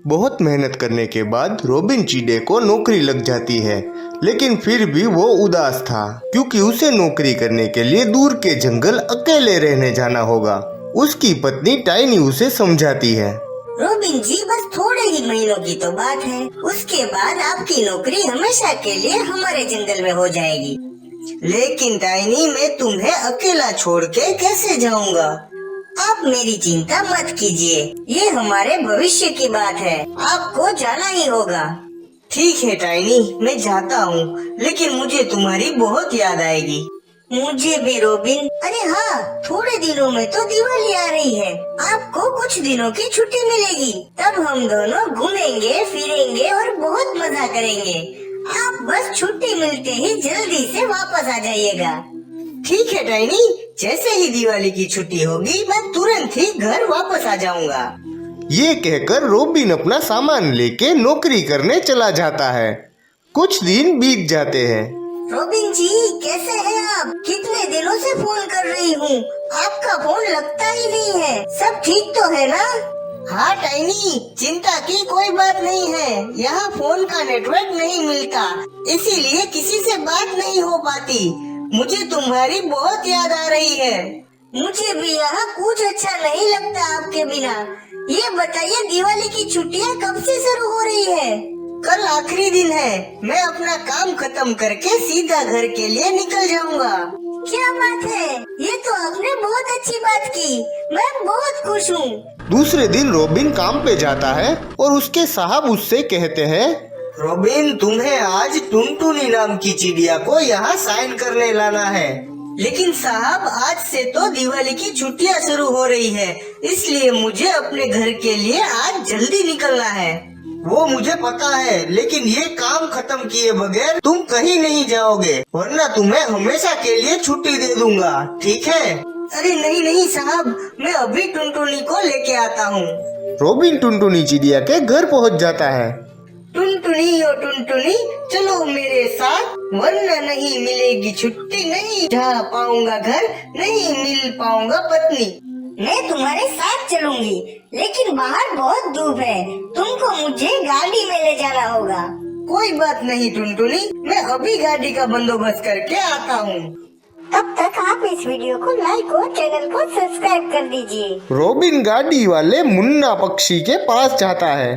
बहुत मेहनत करने के बाद रॉबिन चीड़े को नौकरी लग जाती है, लेकिन फिर भी वो उदास था क्योंकि उसे नौकरी करने के लिए दूर के जंगल अकेले रहने जाना होगा। उसकी पत्नी टाइनी उसे समझाती है, रॉबिन जी, बस थोड़े ही महीनों की तो बात है, उसके बाद आपकी नौकरी हमेशा के लिए हमारे जंगल में हो जाएगी। लेकिन टाइनी, मैं तुम्हें अकेला छोड़ के कैसे जाऊंगा? आप मेरी चिंता मत कीजिए, ये हमारे भविष्य की बात है, आपको जाना ही होगा। ठीक है टाइनी, मैं जाता हूँ, लेकिन मुझे तुम्हारी बहुत याद आएगी। मुझे भी रॉबिन। अरे हाँ, थोड़े दिनों में तो दिवाली आ रही है, आपको कुछ दिनों की छुट्टी मिलेगी, तब हम दोनों घूमेंगे फिरेंगे और बहुत मजा करेंगे। आप बस छुट्टी मिलते ही जल्दी से वापस आ जाइएगा। ठीक है टाइनी, जैसे ही दिवाली की छुट्टी होगी मैं तुरंत ही घर वापस आ जाऊंगा। ये कहकर रॉबिन अपना सामान लेके नौकरी करने चला जाता है। कुछ दिन बीत जाते हैं। रॉबिन जी, कैसे हैं आप? कितने दिनों से फोन कर रही हूँ, आपका फोन लगता ही नहीं है। सब ठीक तो है ना? हाँ टाइनी, चिंता की कोई बात नहीं है, यहाँ फोन का नेटवर्क नहीं मिलता, इसीलिए किसी से बात नहीं हो पाती। मुझे तुम्हारी बहुत याद आ रही है। मुझे भी यहाँ कुछ अच्छा नहीं लगता आपके बिना। ये बताइए, दिवाली की छुट्टियाँ कब से शुरू हो रही है? कल आखिरी दिन है, मैं अपना काम खत्म करके सीधा घर के लिए निकल जाऊंगा। क्या बात है, ये तो आपने बहुत अच्छी बात की, मैं बहुत खुश हूँ। दूसरे दिन रॉबिन काम पे जाता है और उसके साहब उससे कहते हैं, रॉबिन, तुम्हें आज टुनटुनी नाम की चिड़िया को यहाँ साइन करने लाना है। लेकिन साहब, आज से तो दिवाली की छुट्टियाँ शुरू हो रही है, इसलिए मुझे अपने घर के लिए आज जल्दी निकलना है। वो मुझे पता है, लेकिन ये काम खत्म किए बगैर तुम कहीं नहीं जाओगे, वरना तुम्हें हमेशा के लिए छुट्टी दे दूंगा, ठीक है? अरे नहीं नहीं साहब, मैं अभी टुनटुनी को लेके आता हूँ। रॉबिन टुनटुनी चिड़िया के घर पहुंच जाता है। टुनटुनी ओ टुनटुनी, चलो मेरे साथ, वरना नहीं मिलेगी छुट्टी, नहीं जा पाऊंगा घर, नहीं मिल पाऊंगा पत्नी। मैं तुम्हारे साथ चलूंगी, लेकिन बाहर बहुत धूप है, तुमको मुझे गाड़ी में ले जाना होगा। कोई बात नहीं टुनटुनी, मैं अभी गाड़ी का बंदोबस्त करके आता हूँ। तब तक आप इस वीडियो को लाइक और चैनल को सब्सक्राइब कर दीजिए। रॉबिन गाड़ी वाले मुन्ना पक्षी के पास जाता है।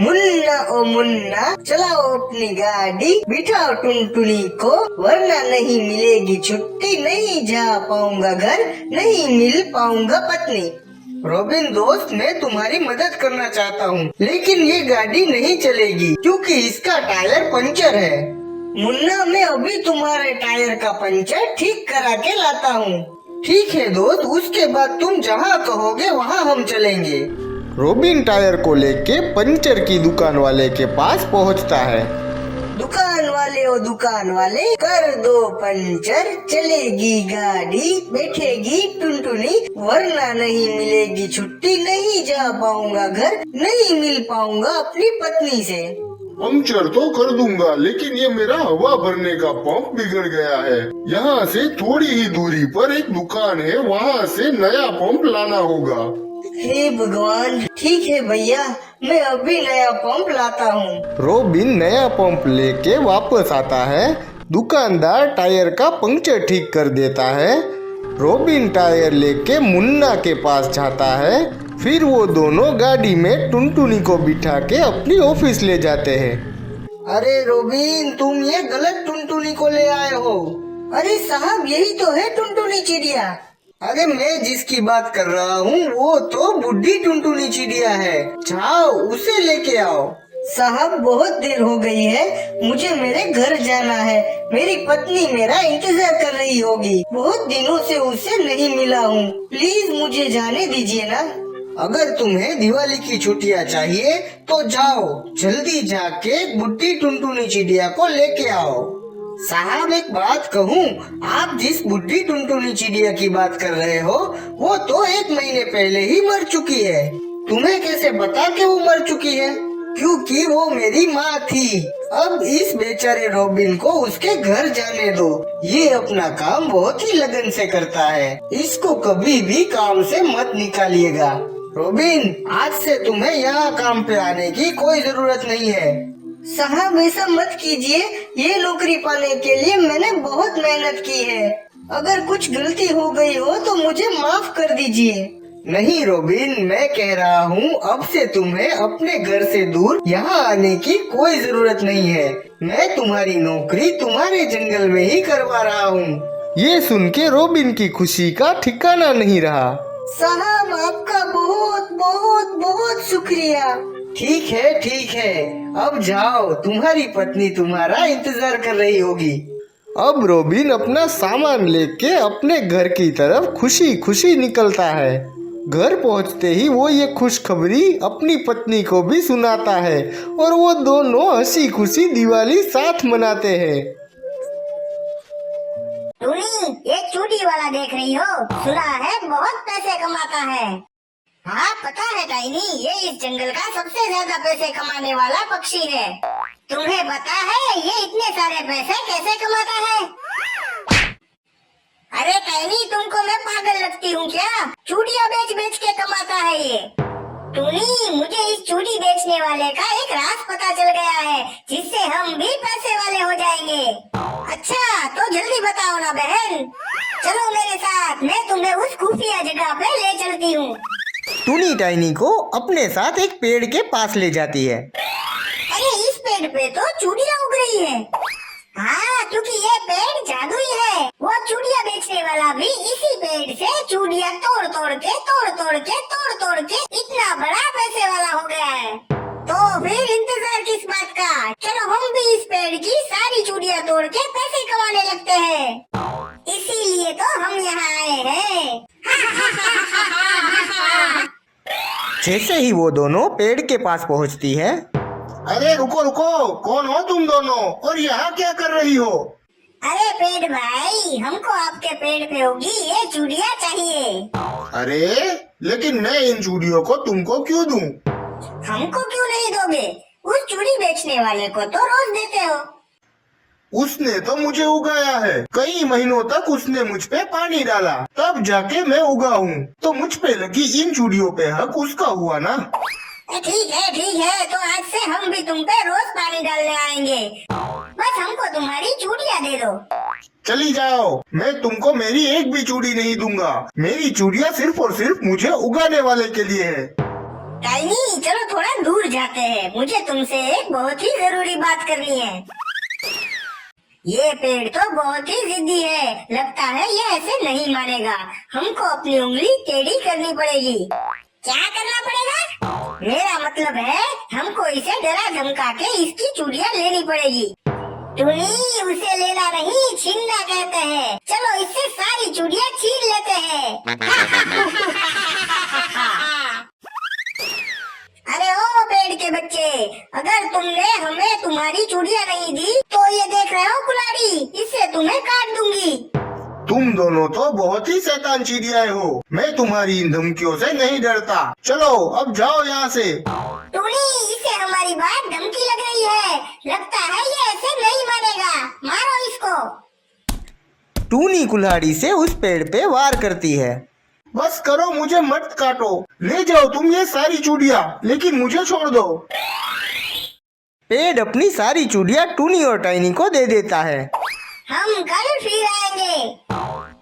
मुन्ना ओ मुन्ना, चलाओ अपनी गाड़ी, बिठाओ टुनटुनी को, वरना नहीं मिलेगी छुट्टी, नहीं जा पाऊंगा घर, नहीं मिल पाऊंगा पत्नी। रॉबिन दोस्त, मैं तुम्हारी मदद करना चाहता हूँ, लेकिन ये गाड़ी नहीं चलेगी क्योंकि इसका टायर पंचर है। मुन्ना, मैं अभी तुम्हारे टायर का पंचर ठीक करा के लाता हूँ। ठीक है दोस्त, उसके बाद तुम जहाँ कहोगे वहाँ हम चलेंगे। रॉबिन टायर को लेके पंचर की दुकान वाले के पास पहुंचता है। दुकान वाले ओ दुकान वाले, कर दो पंचर, चलेगी गाड़ी, बैठेगी टुनटुनी, वरना नहीं मिलेगी छुट्टी, नहीं जा पाऊंगा घर, नहीं मिल पाऊंगा अपनी पत्नी से। पंक्चर तो कर दूंगा, लेकिन ये मेरा हवा भरने का पंप बिगड़ गया है। यहाँ से थोड़ी ही दूरी पर एक दुकान है, वहाँ से नया पंप लाना होगा। हे भगवान, ठीक है भैया, मैं अभी नया पंप लाता हूँ। रॉबिन नया पंप लेके वापस आता है। दुकानदार टायर का पंक्चर ठीक कर देता है। रॉबिन टायर लेके मुन्ना के पास जाता है। फिर वो दोनों गाड़ी में टुनटुनी को बिठा के अपनी ऑफिस ले जाते हैं। अरे रॉबिन, तुम ये गलत टुनटुनी को ले आए हो। अरे साहब, यही तो है टुनटुनी चिड़िया। अरे मैं जिसकी बात कर रहा हूँ वो तो बुढ़ी टुनटुनी चिड़िया है, जाओ उसे लेके आओ। साहब, बहुत देर हो गई है, मुझे मेरे घर जाना है, मेरी पत्नी मेरा इंतजार कर रही होगी, बहुत दिनों से उससे नहीं मिला हूँ, प्लीज मुझे जाने दीजिए ना। अगर तुम्हें दिवाली की छुट्टियाँ चाहिए तो जाओ, जल्दी जाके बुढ़ी टुनटुनी चिड़िया को लेके आओ। साहब, एक बात कहूँ, आप जिस बुढ़ी टुनटुनी चिड़िया की बात कर रहे हो वो तो 1 महीने पहले ही मर चुकी है। तुम्हें कैसे पता कि वो मर चुकी है? क्योंकि वो मेरी माँ थी। अब इस बेचारे रॉबिन को उसके घर जाने दो, ये अपना काम बहुत ही लगन से करता है, इसको कभी भी काम से मत निकालिएगा। रोबिन, आज से तुम्हें यहाँ काम पे आने की कोई जरूरत नहीं है। साहब ऐसा मत कीजिए, ये नौकरी पाने के लिए मैंने बहुत मेहनत की है। अगर कुछ गलती हो गई हो तो मुझे माफ कर दीजिए। नहीं रोबिन, मैं कह रहा हूँ अब से तुम्हें अपने घर से दूर यहाँ आने की कोई जरूरत नहीं है। मैं तुम्हारी नौकरी तुम्हारे जंगल में ही करवा रहा हूँ। ये सुन के रोबिन की खुशी का ठिकाना नहीं रहा। साहब आपका बहुत बहुत बहुत शुक्रिया। ठीक है, अब जाओ, तुम्हारी पत्नी तुम्हारा इंतजार कर रही होगी। अब रोबिन अपना सामान लेके अपने घर की तरफ खुशी खुशी निकलता है। घर पहुंचते ही वो ये खुशखबरी अपनी पत्नी को भी सुनाता है और वो दोनों हंसी खुशी दिवाली साथ मनाते हैं। टूनी, ये चूड़ी वाला देख रही हो? सुना है बहुत पैसे कमाता है। हाँ पता है टाइनी, ये इस जंगल का सबसे ज्यादा पैसे कमाने वाला पक्षी है। तुम्हें पता है ये इतने सारे पैसे कैसे कमाता है? अरे टाइनी, तुमको मैं पागल लगती हूँ क्या? चूड़ियाँ बेच बेच के कमाता है ये। टूनी, मुझे इस चूड़ी बेचने वाले का एक राज पता चल गया है, जिससे हम भी पैसे वाले हो जाएंगे। अच्छा तो जल्दी बताओ ना बहन, चलो मेरे साथ, मैं तुम्हें उस खुफिया जगह पे ले चलती हूँ। टूनी टाइनी को अपने साथ एक पेड़ के पास ले जाती है। अरे इस पेड़ पे तो चूड़ियाँ उग रही है। हाँ, क्योंकि ये पेड़ जादुई है। वो चूड़ियाँ बेचने वाला भी इसी पेड़ से चूड़ियाँ तोड़ तोड़ के इतना बड़ा पैसे वाला हो गया है। तो फिर इंतजार किस बात का? चलो हम भी इस पेड़ की सारी चूड़ियाँ तोड़ के पैसे कमाने लगते हैं। इसीलिए तो हम यहाँ आए हैं। जैसे ही वो दोनों पेड़ के पास पहुँचती है, अरे रुको रुको, कौन हो तुम दोनों और यहाँ क्या कर रही हो? अरे पेड़ भाई, हमको आपके पेड़ पे होगी ये चूड़ियाँ चाहिए। अरे लेकिन मैं इन चूड़ियों को तुमको क्यों दूं? हमको क्यों नहीं दोगे? उस चूड़ी बेचने वाले को तो रोज देते हो। उसने तो मुझे उगाया है, कई महीनों तक उसने मुझ पे पानी डाला, तब जाके मैं उगा हूँ। तो मुझ पे लगी इन चूड़ियों पे हक उसका हुआ ना। ठीक है, तो आज से हम भी तुम पे रोज पानी डालने आएंगे। बस हमको तुम्हारी चूड़ियाँ दे दो। चली जाओ, मैं तुमको मेरी एक भी चूड़ी नहीं दूंगा। मेरी चूड़ियाँ सिर्फ और सिर्फ मुझे उगाने वाले के लिए है। टाइनी, चलो थोड़ा दूर जाते हैं, मुझे तुमसे एक बहुत ही जरूरी बात करनी है। ये पेड़ तो बहुत ही जिद्दी है, लगता है ये ऐसे नहीं मानेगा। हमको अपनी उंगली टेढ़ी करनी पड़ेगी। क्या करना पड़ेगा? मेरा मतलब है हमको इसे डरा धमका के इसकी चूड़ियाँ लेनी पड़ेगी। टूनी, उसे लेना नहीं छीनना कहते हैं। चलो इससे सारी चूड़ियाँ छीन लेते हैं। अरे ओ पेड़ के बच्चे, अगर तुमने हमें तुम्हारी चूड़ियाँ नहीं दी तो ये देख रहे हो कुल्हाड़ी, इससे तुम्हें काट दूंगी। तुम दोनों तो बहुत ही शैतान चिड़ियाएं हो। मैं तुम्हारी इन धमकियों से नहीं डरता। चलो अब जाओ यहाँ से। टूनी, इसे हमारी बात धमकी लग रही है, लगता है ये ऐसे नहीं मानेगा। मारो इसको। टूनी कुल्हाड़ी से उस पेड़ पे वार करती है। बस करो, मुझे मत काटो। ले जाओ तुम ये सारी चूड़ियाँ, लेकिन मुझे छोड़ दो। पेड़ अपनी सारी चूड़ियाँ टूनी और टाइनी को दे देता है। हम कल फिर आएंगे।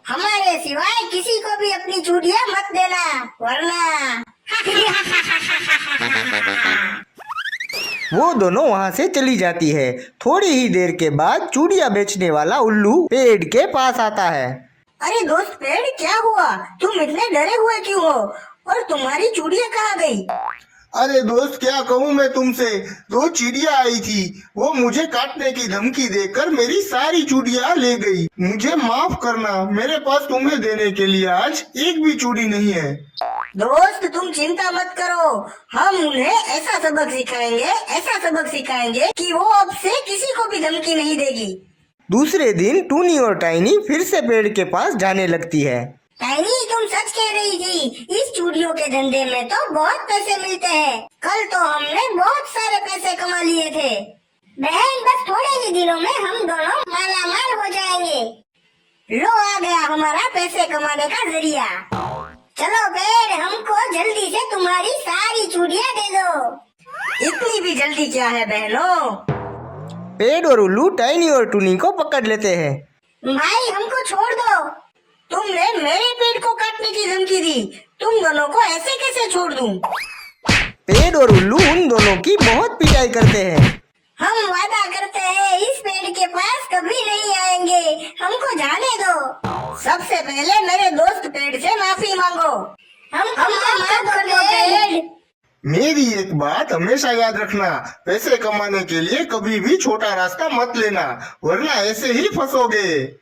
हमारे सिवाय किसी को भी अपनी चूड़ियाँ मत देना, वरना। वो दोनों वहाँ से चली जाती है। थोड़ी ही देर के बाद चूड़ियाँ बेचने वाला उल्लू पेड़ के पास आता है। अरे दोस्त पेड़, क्या हुआ? तुम इतने डरे हुए क्यों हो? और तुम्हारी चूड़ियाँ कहाँ गई? अरे दोस्त, क्या कहूँ मैं तुमसे। दो चिड़िया आई थी, वो मुझे काटने की धमकी देकर मेरी सारी चूड़ियाँ ले गई। मुझे माफ करना, मेरे पास तुम्हें देने के लिए आज एक भी चूड़ी नहीं है। दोस्त तुम चिंता मत करो, हम उन्हें ऐसा सबक सिखाएंगे कि वो अब से किसी को भी धमकी नहीं देगी। दूसरे दिन टूनी और टाइनी फिर से पेड़ के पास जाने लगती है। टाइनी, तुम सच कह रही थी, इस चूड़ियों के धंधे में तो बहुत पैसे मिलते हैं। कल तो हमने बहुत सारे पैसे कमा लिए थे। बहन, बस थोड़े ही दिनों में हम दोनों मालामाल हो जाएंगे। लो आ गया हमारा पैसे कमाने का जरिया। चलो पेड़, हमको जल्दी से तुम्हारी सारी चूड़ियां दे दो। इतनी भी जल्दी क्या है बहनों? पेड़ और उल्लू टाइनी और टूनी को पकड़ लेते हैं। भाई हमको छोड़ दो। तुमने मेरे पेड़ को काटने की धमकी दी, तुम दोनों को ऐसे कैसे छोड़ दूं? पेड़ और उल्लू उन दोनों की बहुत पिटाई करते हैं। हम वादा करते हैं इस पेड़ के पास कभी नहीं आएंगे, हमको जाने दो। सबसे पहले मेरे दोस्त पेड़ से माफी मांगो। हमको माफ कर दो पेड़। मेरी एक बात हमेशा याद रखना, पैसे कमाने के लिए कभी भी छोटा रास्ता मत लेना, वरना ऐसे ही फंसोगे।